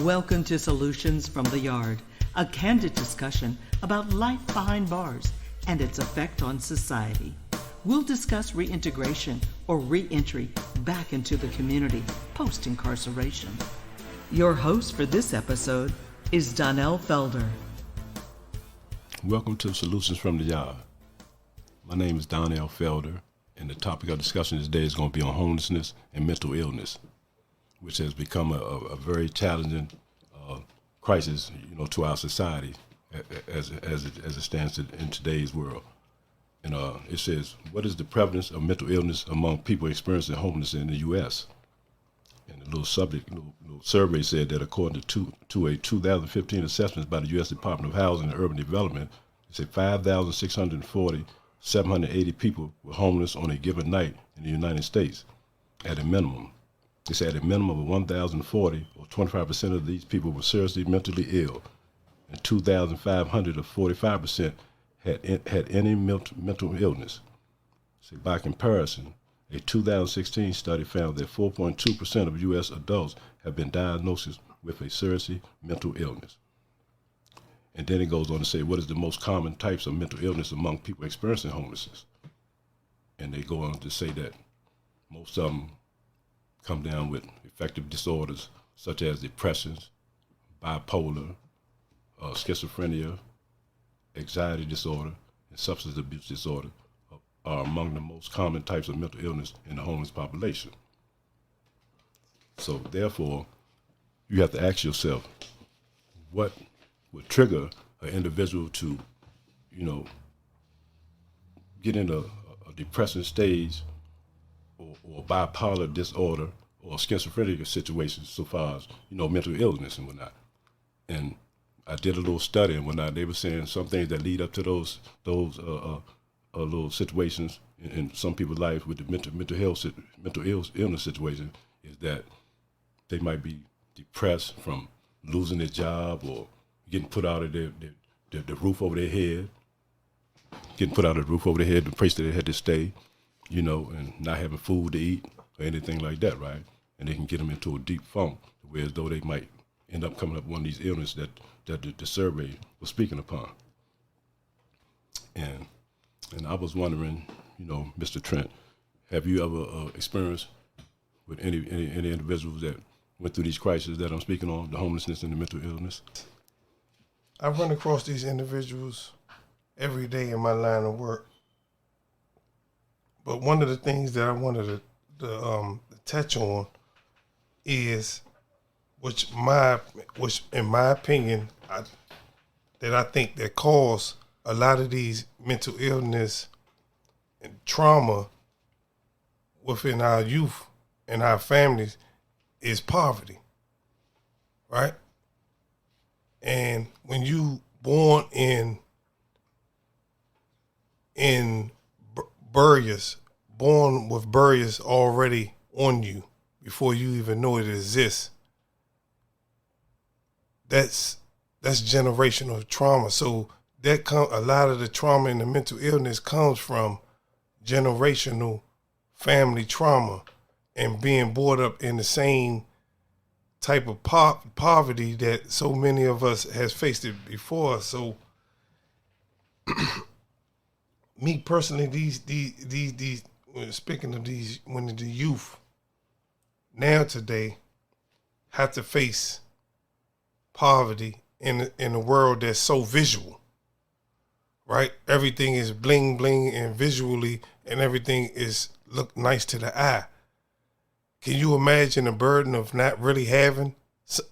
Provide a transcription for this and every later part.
Welcome to Solutions from the Yard, a candid discussion about life behind bars and its effect on society. We'll discuss reintegration or re-entry back into the community post-incarceration. Your host for this episode is Donnell Felder. Welcome to Solutions from the Yard. My name is Donnell Felder, and the topic of discussion today is going to be on homelessness and mental illness, which has become a very challenging crisis, to our society as it stands in today's world. And it says, what is the prevalence of mental illness among people experiencing homelessness in the U.S.? And the little survey said that according to a 2015 assessment by the U.S. Department of Housing and Urban Development, it said 780 people were homeless on a given night in the United States at a minimum. They said at a minimum of 1,040, or 25% of these people were seriously mentally ill, and 2,500, or 45%, had any mental illness. So by comparison, a 2016 study found that 4.2% of U.S. adults have been diagnosed with a serious mental illness. And then it goes on to say, what is the most common types of mental illness among people experiencing homelessness? And they go on to say that most of them come down with affective disorders such as depressions, bipolar, schizophrenia, anxiety disorder, and substance abuse disorder are among the most common types of mental illness in the homeless population. So therefore, you have to ask yourself, what would trigger an individual to, get in a depressive stage or bipolar disorder or schizophrenic situation so far as, mental illness and whatnot. And I did a little study and whatnot. They were saying some things that lead up to those little situations in some people's life with the mental illness situation is that they might be depressed from losing their job or getting put out of the roof over their head, the place that they had to stay, and not having food to eat or anything like that, right? And they can get them into a deep funk, whereas though they might end up coming up with one of these illnesses that the survey was speaking upon. And I was wondering, Mr. Trent, have you ever experienced with any individuals that went through these crises that I'm speaking on, the homelessness and the mental illness? I run across these individuals every day in my line of work. But one of the things that I wanted to touch on is, which in my opinion, I think that cause a lot of these mental illness and trauma within our youth and our families is poverty, right? And when you born in barriers, born with barriers already on you before you even know it exists, that's generational trauma. So a lot of the trauma and the mental illness comes from generational family trauma and being brought up in the same type of poverty that so many of us has faced it before. So me personally, these speaking of these, when the youth now today have to face poverty in a world that's so visual, right? Everything is bling bling and visually, and everything is look nice to the eye. Can you imagine the burden of not really having,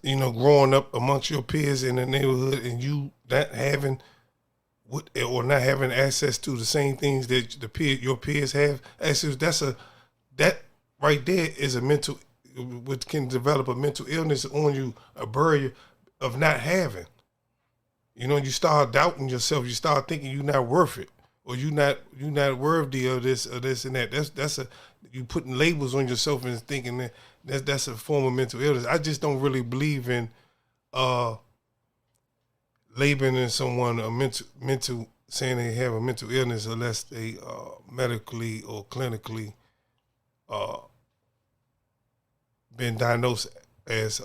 growing up amongst your peers in the neighborhood and you not having or not having access to the same things that your peers have access? That right there is a mental, which can develop a mental illness on you, a barrier of not having. You start doubting yourself. You start thinking you're not worth it, or you're not worthy of this or this and that. That's you putting labels on yourself and thinking that's a form of mental illness. I just don't really believe in labeling someone a mental saying they have a mental illness unless they medically or clinically been diagnosed as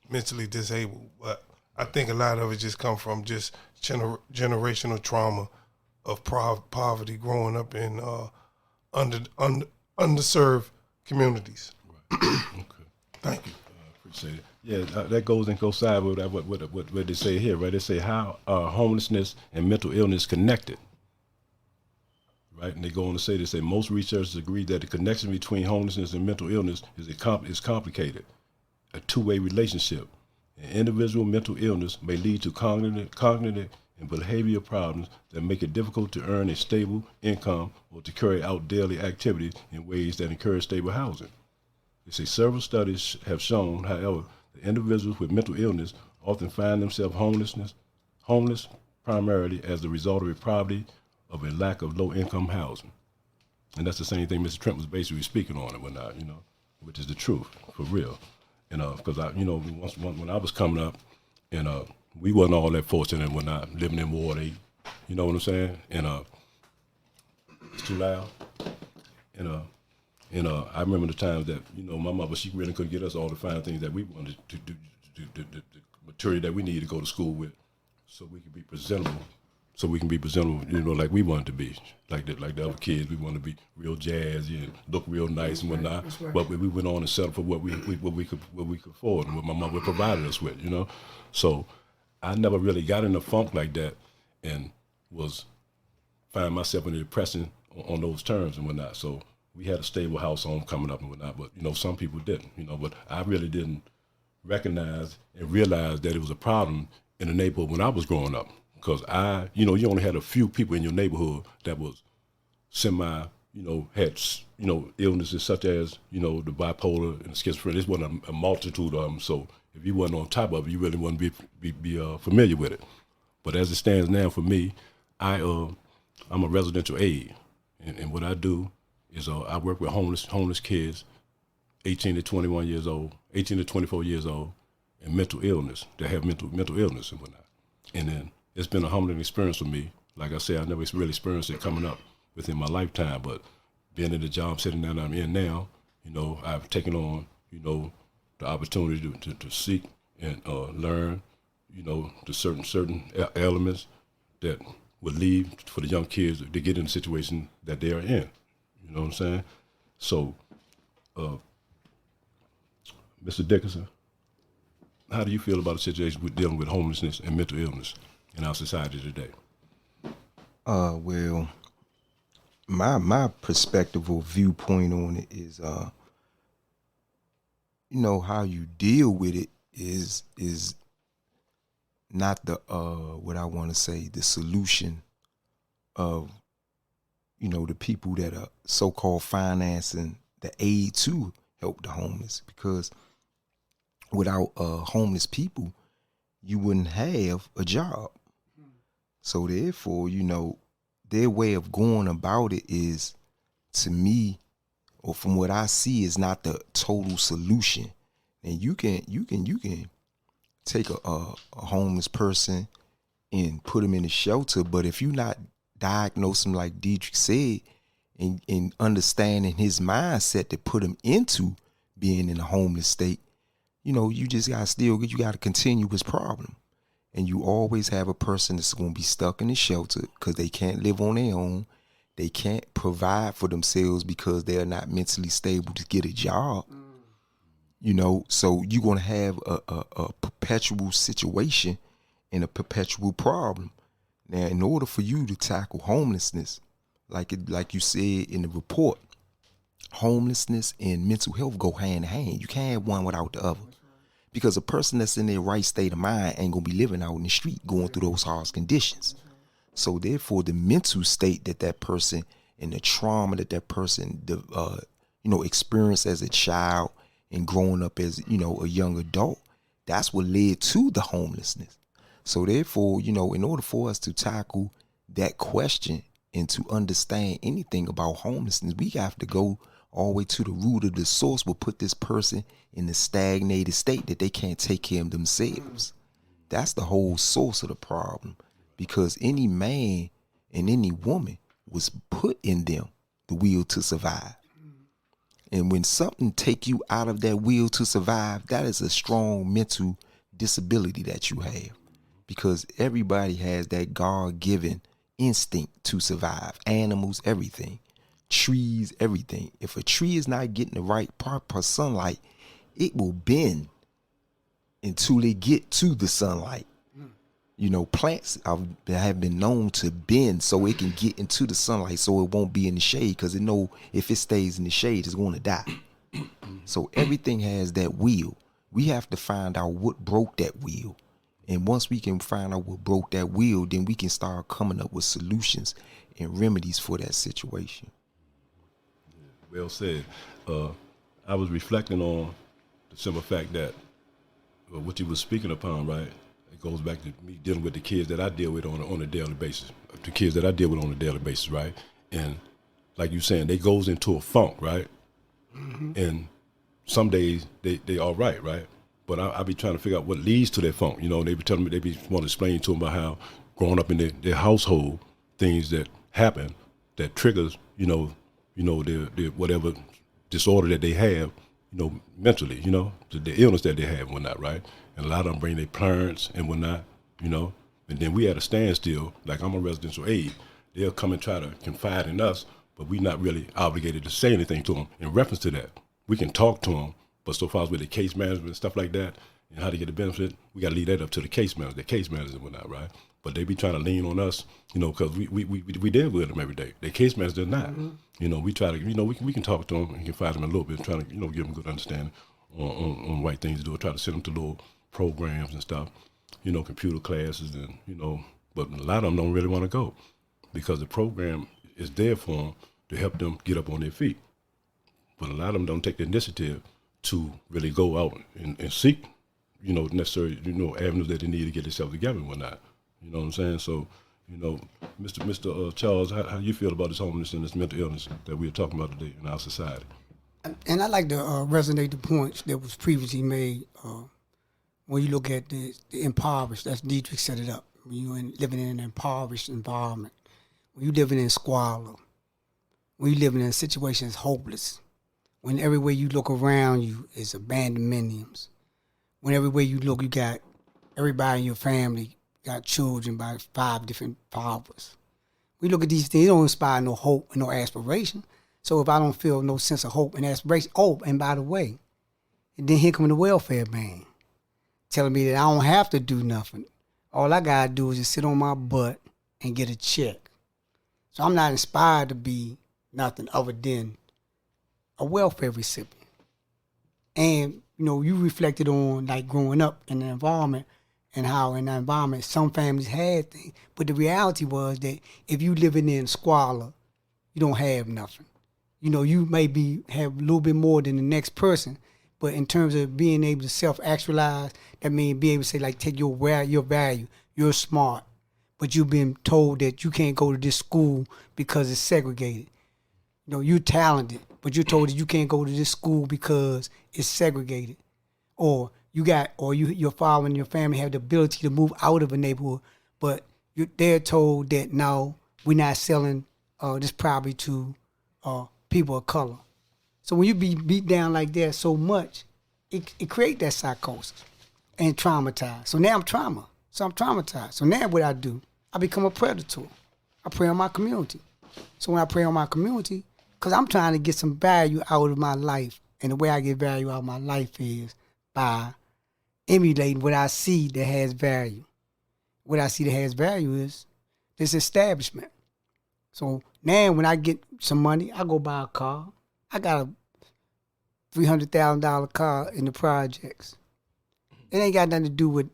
mentally disabled. But I think a lot of it just come from just generational trauma of poverty growing up in underserved communities. Okay. Thank you. Appreciate it. Yeah, that goes and coincides with what they say here, right? They say how are homelessness and mental illness connected, right? And they go on to say, they say most researchers agree that the connection between homelessness and mental illness is complicated, a two-way relationship. An individual mental illness may lead to cognitive and behavioral problems that make it difficult to earn a stable income or to carry out daily activities in ways that encourage stable housing. They say several studies have shown, however, that individuals with mental illness often find themselves homeless primarily as the result of poverty, of a lack of low-income housing. And that's the same thing Mr. Trent was basically speaking on and whatnot, which is the truth, for real. And because when I was coming up, and we wasn't all that fortunate and whatnot, living in Ward 8, you know what I'm saying? And it's too loud. And I remember the times that, my mother, she really couldn't get us all the fine things that we wanted to do, the material that we needed to go to school with, so we could be presentable. Like we wanted to be, like the other kids. We wanted to be real jazzy and look real nice and whatnot. Right. But we went on and settled for what we could afford and what my mother provided us with, So I never really got in a funk like that and was finding myself in a depression on those terms and whatnot. So we had a stable house home coming up and whatnot, but some people didn't, but I really didn't recognize and realize that it was a problem in the neighborhood when I was growing up. Because you only had a few people in your neighborhood that was had, illnesses such as, the bipolar and the schizophrenia. This wasn't a multitude of them. So if you wasn't on top of it, you really wouldn't be familiar with it. But as it stands now for me, I'm a residential aide. And what I do is I work with homeless kids, 18 to 21 years old, 18 to 24 years old, and mental illness, that have mental illness and whatnot. And then it's been a humbling experience for me. Like I said, I never really experienced it coming up within my lifetime, but being in the job setting that I'm in now, I've taken on, the opportunity to seek and learn, the certain elements that would lead for the young kids to get in the situation that they are in. You know what I'm saying? So, Mr. Dickerson, how do you feel about the situation with dealing with homelessness and mental illness in our society today? Well, my perspective or viewpoint on it is, how you deal with it is not the what I want to say, the solution of the people that are so-called financing the aid to help the homeless, because without homeless people, you wouldn't have a job. So therefore, their way of going about it is, to me, or from what I see, is not the total solution. And you can take a homeless person and put him in a shelter, but if you're not diagnosing, like Dietrich said, and understanding his mindset to put him into being in a homeless state, you just got a continuous problem. And you always have a person that's going to be stuck in the shelter because they can't live on their own. They can't provide for themselves because they're not mentally stable to get a job. So you're going to have a perpetual situation and a perpetual problem. Now, in order for you to tackle homelessness, like you said in the report, homelessness and mental health go hand in hand. You can't have one without the other. Because a person that's in their right state of mind ain't going to be living out in the street going through those harsh conditions. So therefore, the mental state that person and the trauma that person, experienced as a child and growing up as, a young adult, that's what led to the homelessness. So therefore, in order for us to tackle that question and to understand anything about homelessness, we have to go all the way to the root of the source, will put this person in a stagnated state that they can't take care of themselves. That's the whole source of the problem, because any man and any woman was put in them the will to survive. And when something take you out of that will to survive, that is a strong mental disability that you have, because everybody has that God-given instinct to survive. Animals, everything, trees, everything. If a tree is not getting the right proper sunlight, it will bend until they get to the sunlight. You know, plants have been known to bend so it can get into the sunlight, so it won't be in the shade, because it know if it stays in the shade, it's going to die. So everything has that will. We have to find out what broke that will. And once we can find out what broke that will, then we can start coming up with solutions and remedies for that situation. Well said. I was reflecting on the simple fact that what you were speaking upon, right? It goes back to me dealing with the kids that I deal with on a daily basis. The kids that I deal with on a daily basis, right? And like you saying, they goes into a funk, right? Mm-hmm. And some days they all right? But I be trying to figure out what leads to that funk. You know, they be telling me, they be want to explain to them about how growing up in their household, things that happen that triggers, their whatever disorder that they have, mentally, the illness that they have and whatnot, right? And a lot of them bring their parents and whatnot, and then we at a standstill, like I'm a residential aide. They'll come and try to confide in us, but we're not really obligated to say anything to them in reference to that. We can talk to them, but so far as with the case management and stuff like that, and how to get the benefit, we got to leave that up to the case managers and whatnot, right? But they be trying to lean on us, because we deal with them every day. The case managers do not. Mm-hmm. We try to, we can talk to them and confide them a little bit, trying to, give them good understanding on right things to do. Try to send them to little programs and stuff, computer classes and, but a lot of them don't really want to go because the program is there for them to help them get up on their feet. But a lot of them don't take the initiative to really go out and seek, necessary, avenues that they need to get themselves together and whatnot. You know what I'm saying? So, Mr. Charles, how you feel about this homelessness and this mental illness that we're talking about today in our society? And I like to resonate the points that was previously made when you look at the impoverished. That's Dietrich set it up. When you're living in an impoverished environment, when you're living in squalor, when you're living in a situation that's hopeless, when everywhere you look around you is abandoned condominiums, when everywhere you look, you got everybody in your family got children by 5 different fathers. We look at these things, they don't inspire no hope and no aspiration. So if I don't feel no sense of hope and aspiration, and by the way, and then here come the welfare man telling me that I don't have to do nothing. All I gotta do is just sit on my butt and get a check. So I'm not inspired to be nothing other than a welfare recipient. And, you reflected on like growing up in the environment and how in that environment some families had things. But the reality was that if you living in squalor, you don't have nothing. You may have a little bit more than the next person, but in terms of being able to self-actualize, that means be able to say, like, take your value. You're smart, but you've been told that you can't go to this school because it's segregated. You're talented, but you're told that you can't go to this school because it's segregated. Or your father and your family have the ability to move out of a neighborhood, but they're told that, no, we're not selling this property to people of color. So when you be beat down like that so much, it creates that psychosis and traumatized. So now I'm traumatized. So now what I do, I become a predator. I prey on my community. So when I prey on my community, because I'm trying to get some value out of my life, and the way I get value out of my life is by emulating what I see that has value. What I see that has value is this establishment. So now when I get some money, I go buy a car. I got a $300,000 car in the projects. It ain't got nothing to do with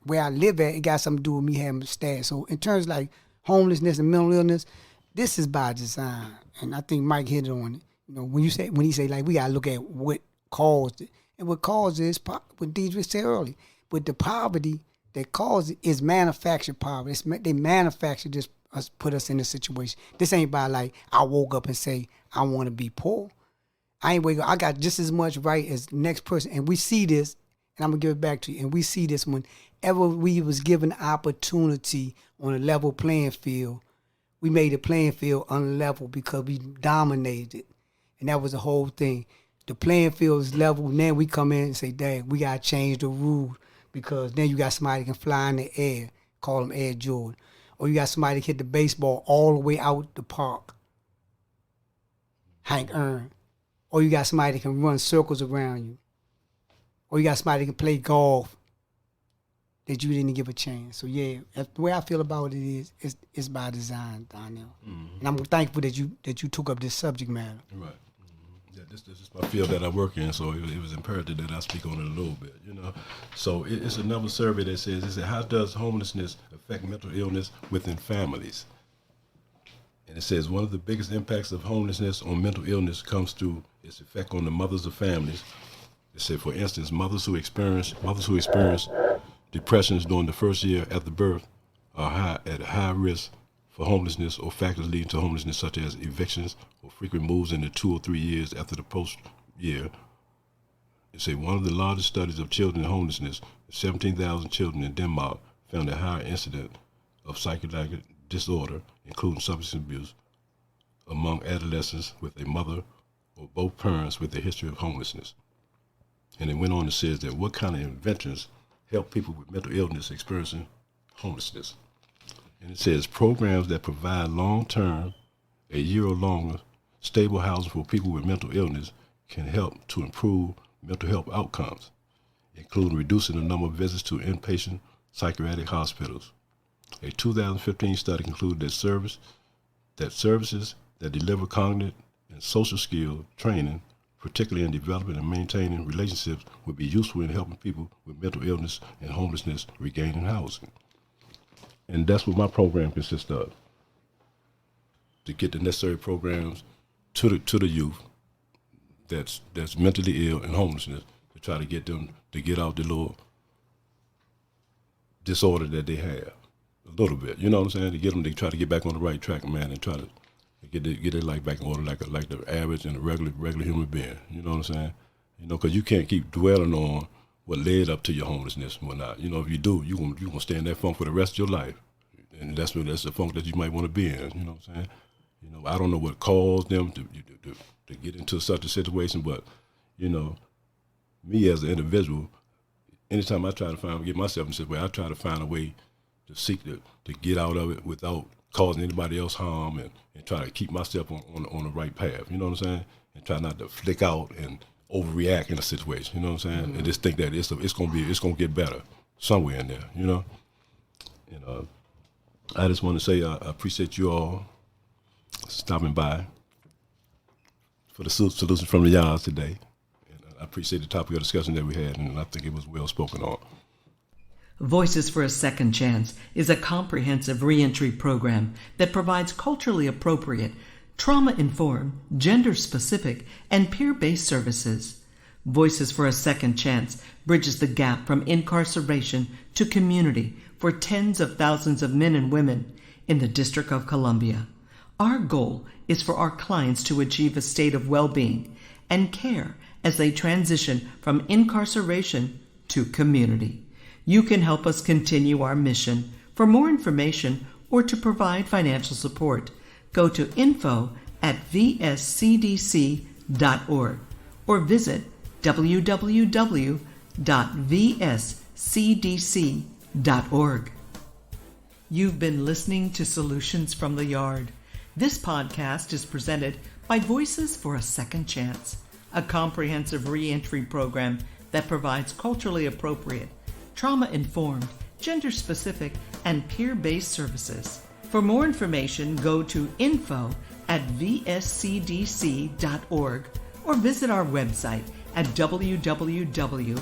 where I live at. It got something to do with me having a stash. So in terms of like homelessness and mental illness, this is by design. And I think Mike hit on it. When he say like we gotta look at what caused it. And what caused it is what Deidre said earlier. But the poverty that caused it is manufactured poverty. They manufactured this, put us in this situation. This ain't by like I woke up and say I want to be poor. I ain't wake up. I got just as much right as the next person. And we see this, and I'm gonna give it back to you. And we see this whenever we was given opportunity on a level playing field, we made the playing field unlevel because we dominated it. And that was the whole thing. The playing field is level. Now we come in and say, dang, we got to change the rules because then you got somebody that can fly in the air, call him Air Jordan. Or you got somebody that hit the baseball all the way out the park, Hank Aaron. Or you got somebody that can run circles around you. Or you got somebody that can play golf that you didn't give a chance. So yeah, the way I feel about it is it's by design, Donnell. And I'm thankful that you took up this subject matter. Right. Yeah, this is my field that I work in, so it was imperative that I speak on it a little bit, you know. So it's another survey that says, how does homelessness affect mental illness within families? And it says one of the biggest impacts of homelessness on mental illness comes through its effect on the mothers of families. It said, for instance, mothers who experience depressions during the first year after birth are at high risk for homelessness or factors leading to homelessness, such as evictions or frequent moves in the 2 or 3 years after the post year. It said one of the largest studies of children in homelessness, 17,000 children in Denmark, found a higher incidence of psychiatric disorder, including substance abuse, among adolescents with a mother or both parents with a history of homelessness. And it went on to say that what kind of interventions help people with mental illness experiencing homelessness. And it says programs that provide long-term, a year or longer, stable housing for people with mental illness can help to improve mental health outcomes, including reducing the number of visits to inpatient psychiatric hospitals. A 2015 study concluded that services that deliver cognitive and social skill training, particularly in developing and maintaining relationships, would be useful in helping people with mental illness and homelessness regaining housing. And that's what my program consists of, to get the necessary programs to the youth that's mentally ill and homelessness, to try to get them to get out the little disorder that they have, a little bit. You know what I'm saying? To get them to try to get back on the right track, man, and try to get their life back in order like the average and a regular human being. You know what I'm saying? You know, because you can't keep dwelling on what led up to your homelessness and whatnot. You know, if you do, you're gonna stay in that funk for the rest of your life, and that's the funk that you might want to be in. You know what I'm saying? You know, I don't know what caused them to get into such a situation, but you know, me as an individual, anytime I try to get myself in a situation, I try to find a way to seek to get out of it without causing anybody else harm, and try to keep myself on the right path. You know what I'm saying? And try not to flick out and overreact in a situation. You know what I'm saying? And just think that it's gonna get better somewhere in there. You know. And I just want to say I appreciate you all stopping by for the solutions from the yards today. And I appreciate the topic of discussion that we had, and I think it was well spoken on. Voices for a Second Chance is a comprehensive reentry program that provides culturally appropriate, trauma-informed, gender-specific, and peer-based services. Voices for a Second Chance bridges the gap from incarceration to community for tens of thousands of men and women in the District of Columbia. Our goal is for our clients to achieve a state of well-being and care as they transition from incarceration to community. You can help us continue our mission. For more information or to provide financial support, go to info@vscdc.org or visit www.vscdc.org. You've been listening to Solutions from the Yard. This podcast is presented by Voices for a Second Chance, a comprehensive reentry program that provides culturally appropriate, trauma-informed, gender-specific, and peer-based services. For more information, go to info@vscdc.org or visit our website at www.vscdc.org.